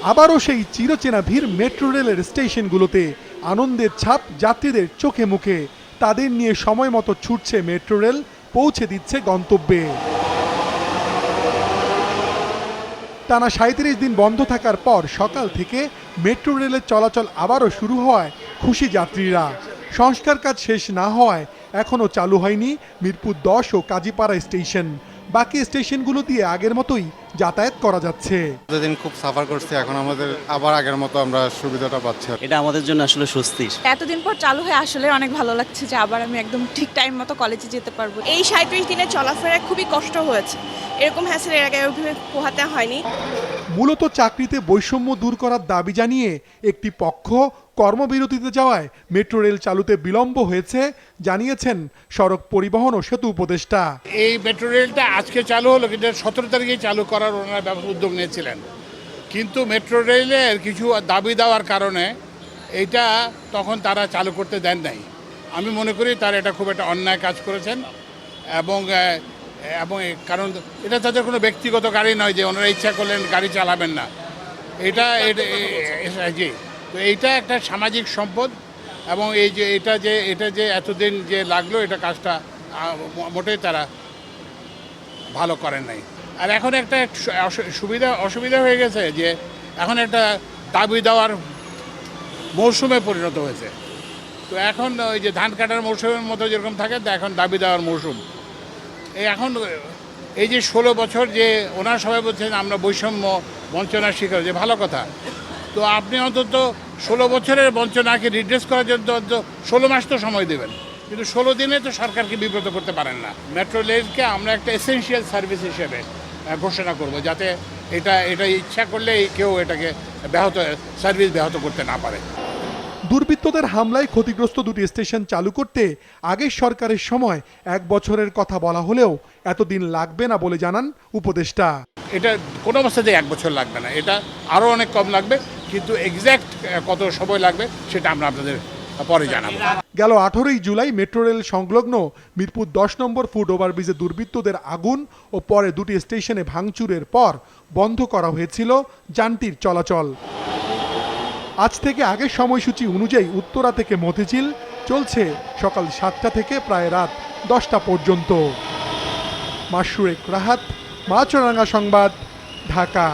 আবারও সেই চিরচেনা ভিড় মেট্রো রেলের স্টেশনগুলোতে, আনন্দের ছাপ যাত্রীদের চোখে মুখে। তাদের নিয়ে সময় মতো ছুটছে মেট্রো রেল, পৌঁছে দিচ্ছে গন্তব্যে। টানা ৩৭ দিন বন্ধ থাকার পর সকাল থেকে মেট্রো রেলের চলাচল আবারও শুরু হওয়ায় খুশি যাত্রীরা। সংস্কার কাজ শেষ না হওয়ায় এখনও চালু হয়নি মিরপুর ১০ ও কাজীপাড়া স্টেশন। বাকি স্টেশনগুলো দিয়ে আগের মতোই যাতায়াত করা যাচ্ছে। এতদিন খুব সাফার করছি, এখন আমাদের আবার আগের মতো আমরা সুবিধাটা পাচ্ছি। এটা আমাদের জন্য আসলে স্বস্তির। এতদিন পর চালু হয়ে আসলে অনেক ভালো লাগছে যে আবার আমি একদম ঠিক টাইম মতো কলেজে যেতে পারবো। এই ৩৭ দিনের চলাফেরা খুবই কষ্ট হয়েছে, এরকম হ্যাসেল এর আগে ওইভাবে পোহাতে হয়নি। মূলত চাকরিতে বৈষম্য দূর করার দাবি জানিয়ে একটি পক্ষ কর্মবিরতিতে যাওয়ায় মেট্রো রেল চালুতে বিলম্ব হয়েছে জানিয়েছেন সড়ক পরিবহন ও সেতু উপদেষ্টা। এই মেট্রো রেলটা আজকে চালু হলো, কিন্তু ১৭ তারিখেই চালু করার ওনারা উদ্যোগ নিয়েছিলেন, কিন্তু মেট্রো রেলের কিছু দাবি দেওয়ার কারণে এইটা তখন তারা চালু করতে দেন নাই। আমি মনে করি তারা এটা খুব একটা অন্যায় কাজ করেছেন, এবং কারণ এটা তাদের কোনো ব্যক্তিগত গাড়ি নয় যে ওনারা ইচ্ছা করলেন গাড়ি চালাবেন না। এটা জি, তো এইটা একটা সামাজিক সম্পদ, এবং এই যে এটা যে এতদিন যে লাগলো, এটা কাজটা মোটেই তারা ভালো করেন নাই। আর এখন একটা অসুবিধা হয়ে গেছে যে এখন একটা দাবি দেওয়ার মৌসুমে পরিণত হয়েছে। তো এখন ওই যে ধান কাটার মৌসুমের মতো যেরকম থাকে, এখন দাবি দেওয়ার মৌসুম। এখন এই যে ১৬ বছর যে ওনার সবাই বলছেন আমরা বৈষম্য বঞ্চনার শিকার, যে ভালো কথা, তো আপনি অন্তত ১৬ বছরের বঞ্চনাকে রিড্রেস করার জন্য অন্তত ১৬ মাস তো সময় দেবেন, কিন্তু ১৬ দিনে তো সরকারকে বিব্রত করতে পারেন না। মেট্রো রেলকে আমরা একটা এসেনশিয়াল সার্ভিস হিসেবে ঘোষণা করব, যাতে এটা ইচ্ছা করলেই কেউ এটাকে সার্ভিস ব্যাহত করতে না পারে। দুর্বৃত্তদের হামলায় ক্ষতিগ্রস্ত দুটি স্টেশন চালু করতে আগের সরকারের সময় ১ বছরের কথা বলা হলেও এতদিন লাগবে না বলে জানান উপদেষ্টা। এটা কোনো অবস্থাতে ১ বছর লাগবে না, এটা আরও অনেক কম লাগবে, কিন্তু এক্স্যাক্ট কত সময় লাগবে সেটা আমরা আপনাদের পরে জানাবো। গেল ১৮ই জুলাই মেট্রো রেল সংলগ্ন মিরপুর ১০ নম্বর ফুট ওভারব্রিজে দুর্বৃত্তদের আগুন ও পরে দুটি স্টেশনে ভাঙচুরের পর বন্ধ করা হয়েছিল যানটির চলাচল। আজ থেকে আগের সময়সূচি অনুযায়ী উত্তরা থেকে মতিঝিল চলছে সকাল ৭টা থেকে প্রায় রাত ১০টা পর্যন্ত। মাশরুক রাহাত, মাছরাঙা সংবাদ, ঢাকা।